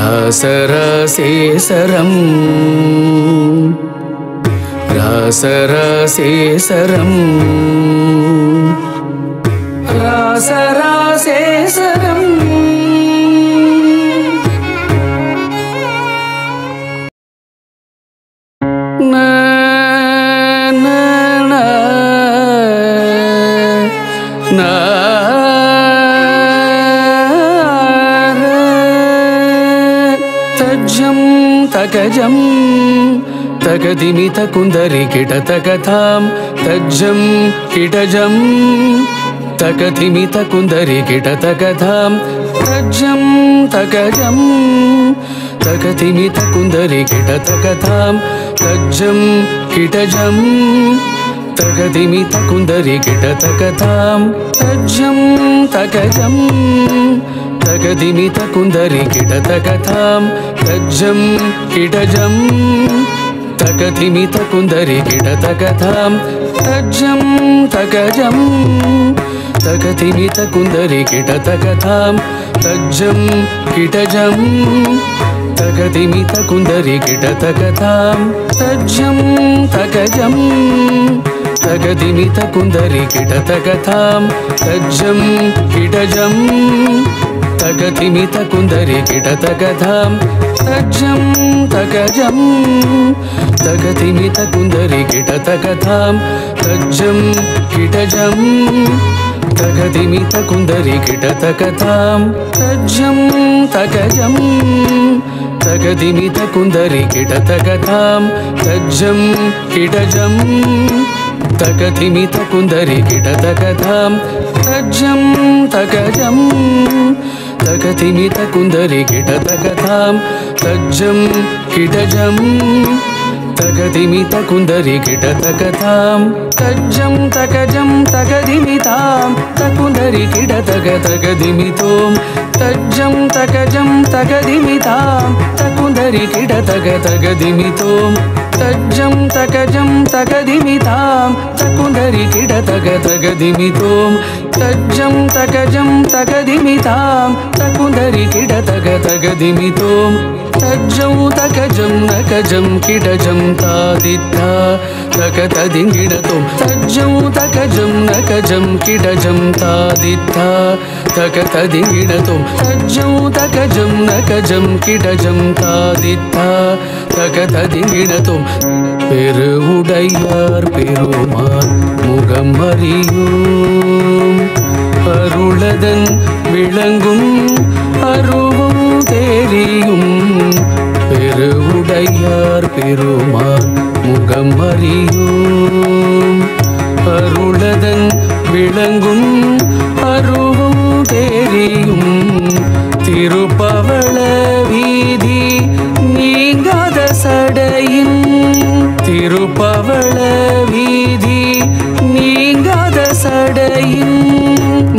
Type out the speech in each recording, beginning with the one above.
ராசராசேசரம் ராசராசேசரம் ராசராசேசரம் தஜ்ஜம் தகஜம் தகதிமித குந்தரி கிடதகதாம் தஜ்ஜம் கிடஜம் தகதிமித குந்தரி கிடதகதாம் தஜ்ஜம் தகஜம் தகதிமித குந்தரி கிடதகதாம் தஜ்ஜம் கிடஜம் தகதிமித குந்தரி கிடதகதாம் தஜ்ஜம் தகஜம் தகதிமித குந்தரி கிடதகதாம் தஜ்ஜம் கிடஜம் தகதிமித குந்தரி கிடதகதாம் தஜ்ஜம் தகஜம் தகதிமித குந்தரி கிடதகதாம் தஜ்ஜம் கிடஜம் தகதிமித குந்தரி கிடதகதாம் தஜ்ஜம் தகஜம் தகதிமித குந்தரி கிடதகதாம் தஜ்ஜம் கிடஜம் தகதிமித குந்தரி கிடதகதாம் தஜ்ஜம் தகஜம் தகதிமித குந்தரி கிடதகதாம் தஜ்ஜம் கிடஜம் தகதிமித குந்தரி கிடதகதாம் தஜ்ஜம் தகஜம் தகதிமித குந்தரி கிடதகதாம் தஜ்ஜம் கிடஜம் தகதிமித குந்தரி கிடதகதாம் தஜ்ஜம் தகஜம் தகதிமித குந்தரி கிடதகதாம் தஜ்ஜம் கிடஜம் தகதிமித குந்தரி கிடதகதாம் தஜ்ஜம் தகஜம் தகதிமிதாம் தகுந்தரி கிடதக தகதிமிதோம் தஜ்ஜம் தகஜம் தகதிமிதாம் தகுந்தரி கிடதக தகதிமிதோம் தஜ்ஜம் தகஜம் தகதிமிதாம் தகுந்தரி கிடதக தகதிமிதோம் தஜ்ஜம் தகஜம் தகதிமிதாம் தகுந்தரி கிடதக தகதிமிதோம் தஜ்ஜம் தகஜம் நகஜம் கிடஜம் தாதித்தா தகததிங்கிடதோம் தஜ்ஜம் தகஜம் நகஜம் கிடஜம் தாதித்தா தகததிங்கிடதோம் தஜ்ஜம் தகஜம் நகஜம் கிடஜம் தாதித்தா தகததிங்கிடதோம் பெருவுடையார் பெருமான் முகம் அறியோம் அருளதன் விளங்கும் அருவும் தெரியும் பெருவுடையார் பெருமான் முகம் அறியோம் அருளதன் விளங்கும் அருவும் தெரியும் திருப்பவள வீதி நீங்காத சடையின் திருப்பவள வீதி நீங்காத சடையின்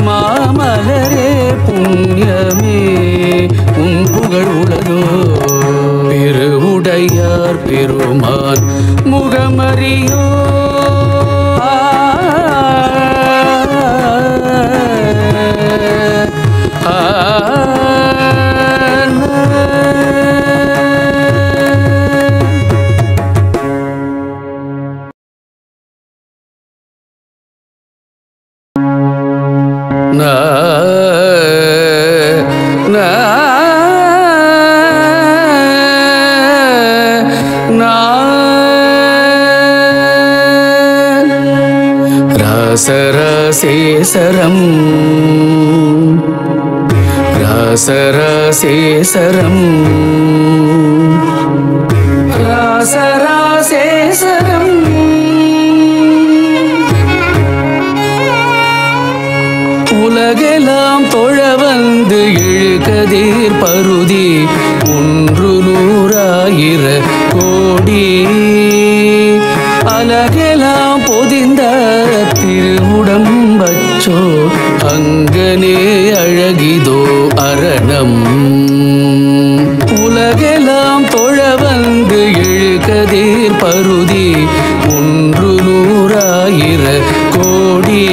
மாமலரே புண்ணியமே உன் புகழ் உலகோ பெருவுடையார் பெருமான் முகமறியோ ராசராசேசரம் ராசராசேசரம் ராசராசேசரம் உலகெல்லாம் தொழ வந்து இழுகதீர் பருதி ஒன்று நூறாயிர கோடி அலகெல்லாம் பொதிந்த திருவுடம்பச்சோ அங்கனே அழகிதோ அரணம் உலகெல்லாம் தொழ வந்து இழுகதீர் பருதி ஒன்று நூறாயிர கோடி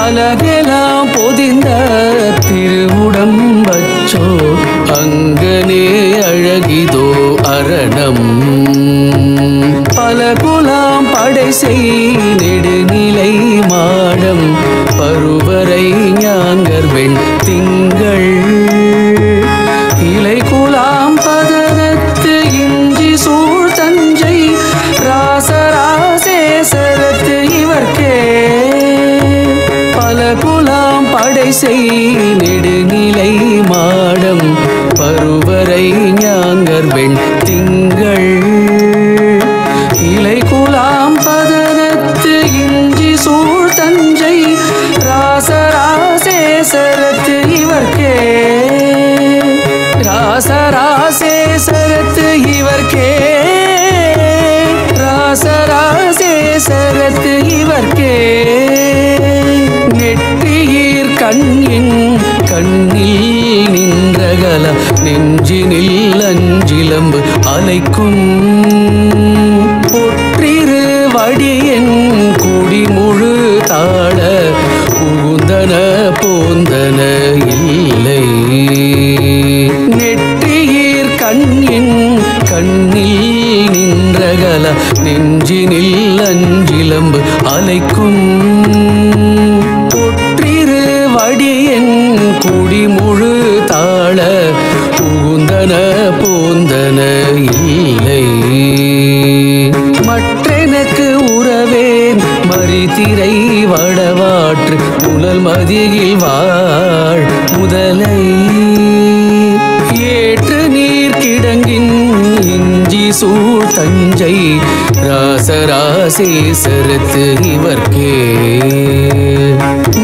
அலகெல்லாம் பொதிந்த திருவுடம்பச்சோ செய் நெடுநிலை மாடம் பருவரை ஞாங்கர் வெண் திங்கள் இலை குலாம் பதனத்து இஞ்சி சூழ் தஞ்சை ராசராசேசரத்து இவர்க்கே பல குலாம் படை செய் நெடுநிலை மாடம் பருவரை ஞாங்கர் வெண் திங்கள் இலை குலாம் பதனத்து இஞ்சி சூழ் தஞ்சை ராசராசேசரத்து இவர்க்கே ராசராசேசரத்து இவர்க்கே ராசராசேசரத்து இவர்க்கே நெற்றியீர் கண்ணின் கண்ணில் நின்றகல நெஞ்சினில் அஞ்சிலம்பு அலைக்கும் பொற்றிரு வடியன் குடிமுழு தாழ பூந்தன போந்தன இல்லை நெற்றியீர் கண்ணின் கண்ணில் நின்றகல நெஞ்சினில் அஞ்சிலம்பு அலைக்கும் பொற்றிரு வடியன் குடிமுழு தாழ பூந்தன போந்தன இல்லை மற்றெனக்கு உறவேன் மறிதிரை வடவாற்று புலல் மதியில் வாழ் முதலை ஏற்று நீர் கிடங்கின் இஞ்சி சூழ் தஞ்சை ராசராசேசரத்து இவர்க்கே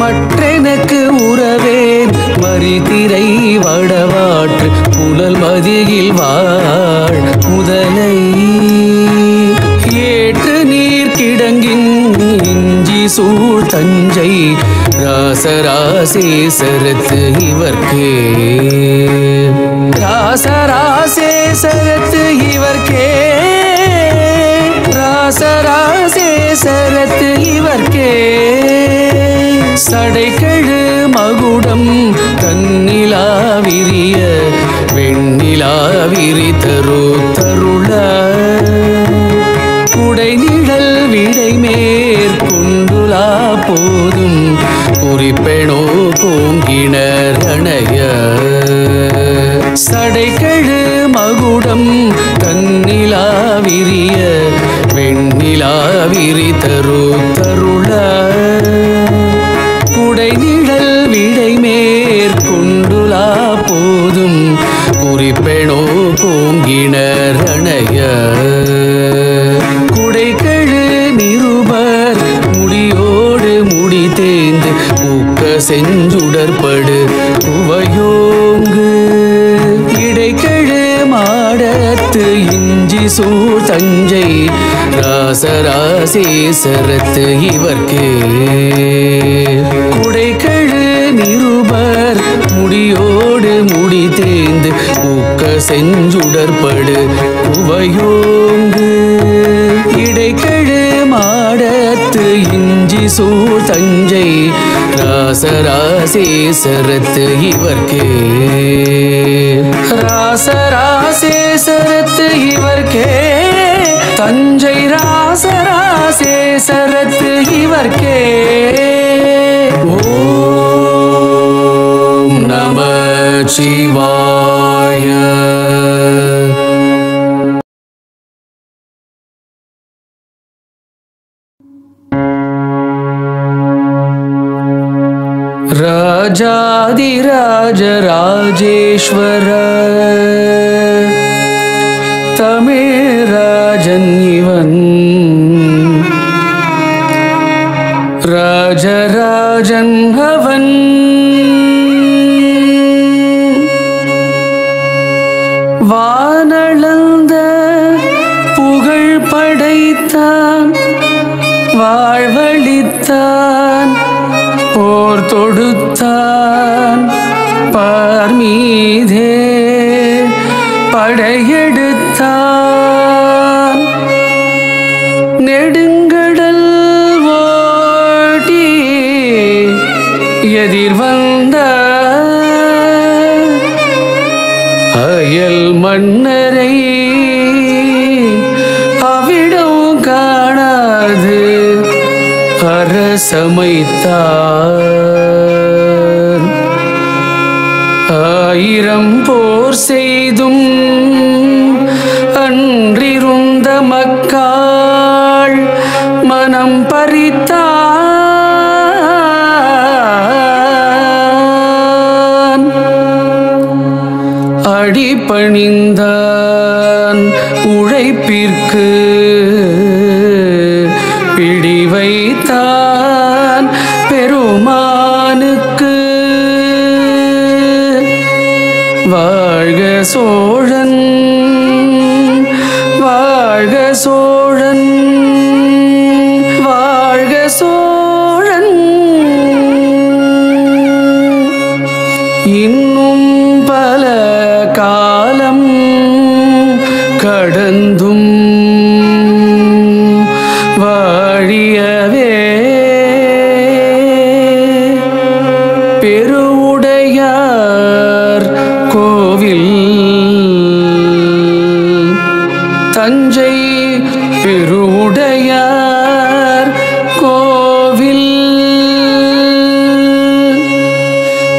மற்றெனக்கு உறவேன் மறிதிரை வடவாற்று புலல் மதியில் வாழ் முதலை ஏற்று நீர் கிடங்கின் இஞ்சி சூழ் தஞ்சை ராசராசேசரத்து இவர்க்கே ராசராசேசரத்து இவர்க்கே ராசராசேசரத்து இவர்க்கே சடைகெழு மகுடம் தன்னிலா விரிய வெண்ணிலா விரி தரு தருள குடை நிழல் விடை மேற்கொண்டுலா போதும் குறிப்பெணோ கோங்கிணர் அணைய சடைகெழு மகுடம் தன்னிலா விரிய வெண்ணிலா விரி தரு தருள குடை நிழல் விடை மேற்கொண்டுலா போதும் குறிப்பெணோ கோங்கிணர் அணைய குடைகெழு நிருபர் முடியோடு முடி தேய்ந்து ஊக்க செஞ்சுடற்படு உவையோங்கு இடைகெழு மாடத்து இஞ்சி சூழ் தஞ்சை ராசராசேசரத்து இவர்க்கே குடைகெழு நிருபர் முடியோடு முடி தேய்ந்து ஊக்க செஞ்சுடற்படு உவையோங்கு இடைகெழு மாடத்து இஞ்சி சூழ் தஞ்சை ராசராசேசரத்து இவர்க்கே ராசராசேசரத்து இவர்க்கே தஞ்சை ராசராசேசரத்து இவர்க்கே ஓம் நம சிவாய ராஜாதிராஜ ராஜேஸ்வர தமிழராஜன் இவன் ராஜராஜன் அவன் வானளந்த புகழ் படைத்தான் வாழ்வழித்தான் போர் தொடுத்தான் பார்மீதே படையெடுத்தான் நெடுங்கடல் ஓட்டி எதிர் வந்த அயல் மன்னரை அவிடம் காணாது சமைத்தார். 1000 போர் செய்தும் அன்றிருந்த மக்காள் மனம் பறித்தான். அடிபணிந்தான் உழைப்பிற்கு பிடி வைத்தான் பெருமானுக்கு. வாழ்க சோழன் வாழ்க சோழன் வாழ்க சோழன். இன்னும் பல காலம் கடந்தும் வாழியவே பெருவுடையார் கோவில் தஞ்சை பெருவுடையார் கோவில்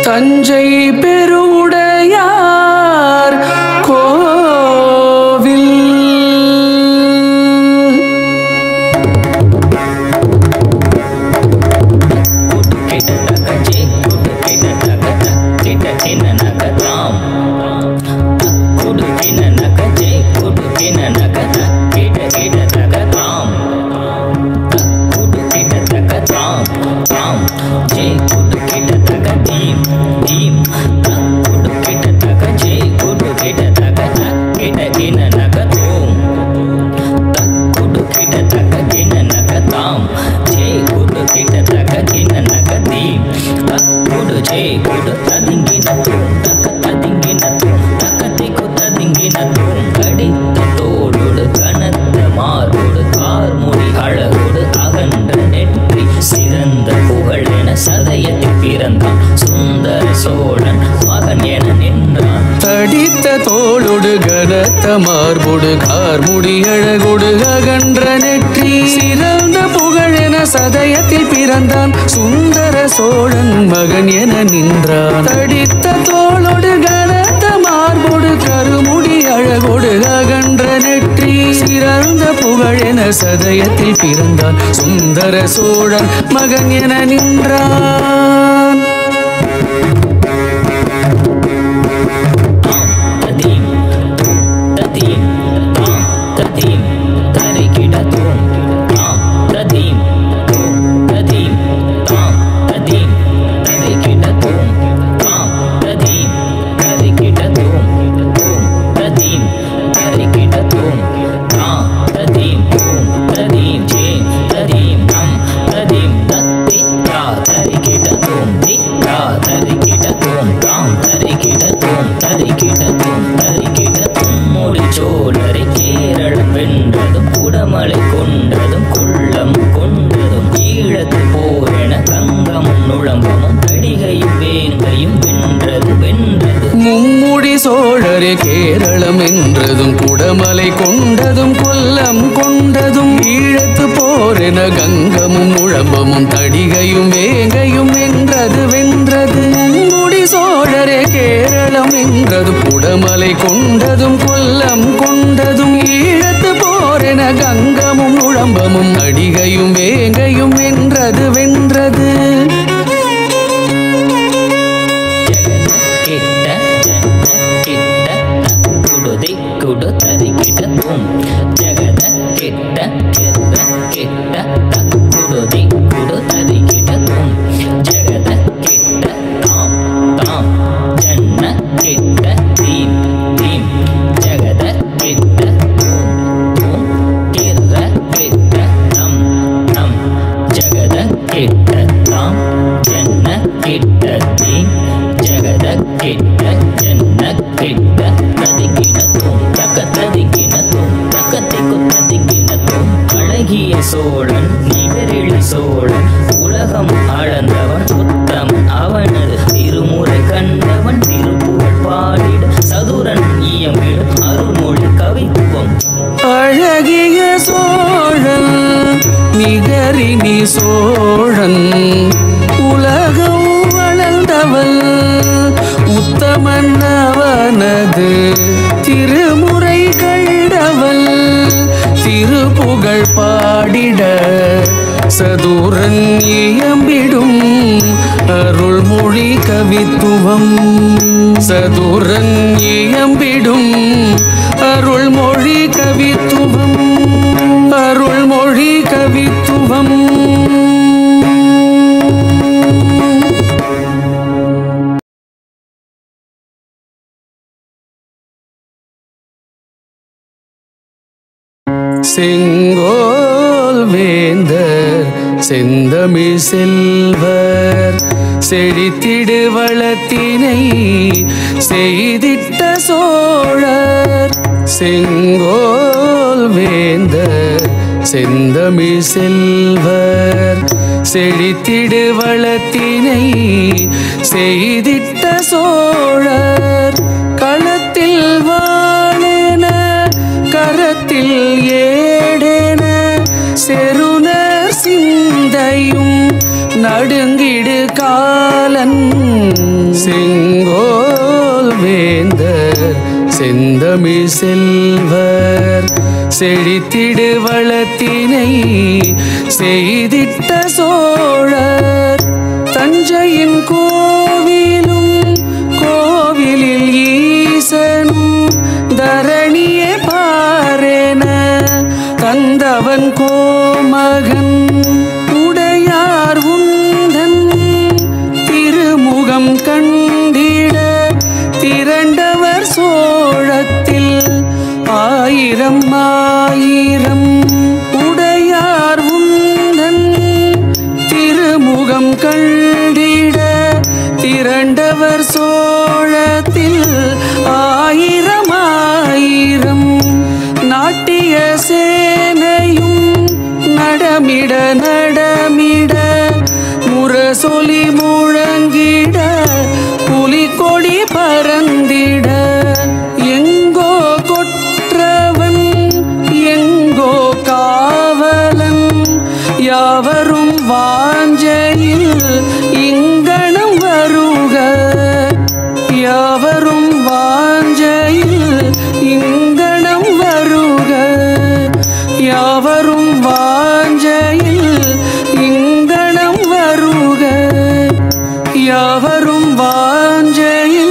தஞ்சை பெருவுடையார் கோவில். தடித்த தோளொடு கனத்த மார்பொடு கார்முடி அழகொடு அகன்ற நெற்றி சிறந்த புகழென சதயத்தில் பிறந்தான் சுந்தர சோழன் மகன் என நின்றான். தடித்த தோளொடு கனத்த மார்பொடு கருமுடி அழகொடு அகன்ற நெற்றி சிறந்த புகழென சதயத்தில் பிறந்தான் சுந்தர சோழன் மகன் என நின்றான். மும்முடி சோழரே கேரளம் என்றதும் குடமலை கொண்டதும் கொல்லம் கொண்டதும் ஈழத்து போரென கங்கமும் முழம்பமும் தடிகையும் வேங்கையும் வென்றது வென்றது. மும்முடி சோழரே கேரளம் என்றதும் குடமலை கொண்டதும் கொல்லம் கொண்டதும் ஈழத்து போரென கங்கமும் முழம்பமும் தடிகையும் வேங்கையும் வென்றது வென்றது. சோழன் நிகரில் சோழன் உலகம் அளந்தவன் உத்தமன் அவனது திருமுறை கண்டவன் திருப்புகழ் பாடிட சதுரன் இயம்பிட அருள்மொழி கவித்துவம். அழகிய சோழன் நிகரினி சோழன் சதுரன் இயம்பிடும் அருள்மொழி கவித்துவம் சதுரன் இயம்பிடும் அருள்மொழி கவித்துவம் அருள்மொழி கவித்துவம் செங்கோல் வேந்தர் செந்தமிழ் செல்வர் செழித்திடு வளத்தினை செய்திட்ட சோழர் செங்கோல் வேந்தர் செந்தமிழ் செல்வர் செழித்திடு வளத்தினை செய்திட்ட சோழர் களத்தில் வாழென கரத்தில் ஏடென செருணர் சிந்தையும் நடுங்கிடு காலன் செங்கோல் வேந்தர் செந்தமிழ் செல்வர் செழித்திடு வளத்தினை செய்திட்ட சோழர் தஞ்சையின் கோவிலும் கோவிலில் ஈசனும் தரணியே பாரென தந்தவன் கோமகன் உடையார் உந்தன் திருமுகம் கண்டிட திரண்டவர் சோழத்தில் ஆயிரம் ஆயிரம் உடையார் உந்தன் திருமுகம் கண்டிட திரண்டவர் சோழத்தில் ஆயிரம் ஆயிரம் நாட்டிய சேனையும் நடமிட நடமிட முரசொலி முழங்கிட புலிகொடி பறந்திட எங்கோ கொற்றவன் எங்கோ காவலன் யாவரும் வாஞ்சையில் இங்கனம் வருக யாவரும் வாஞ்சையில் இங்கனம் வருக யாவரும் வாஞ்சையில் இங்கனம் வருக யாவரும் வாஞ்சையில்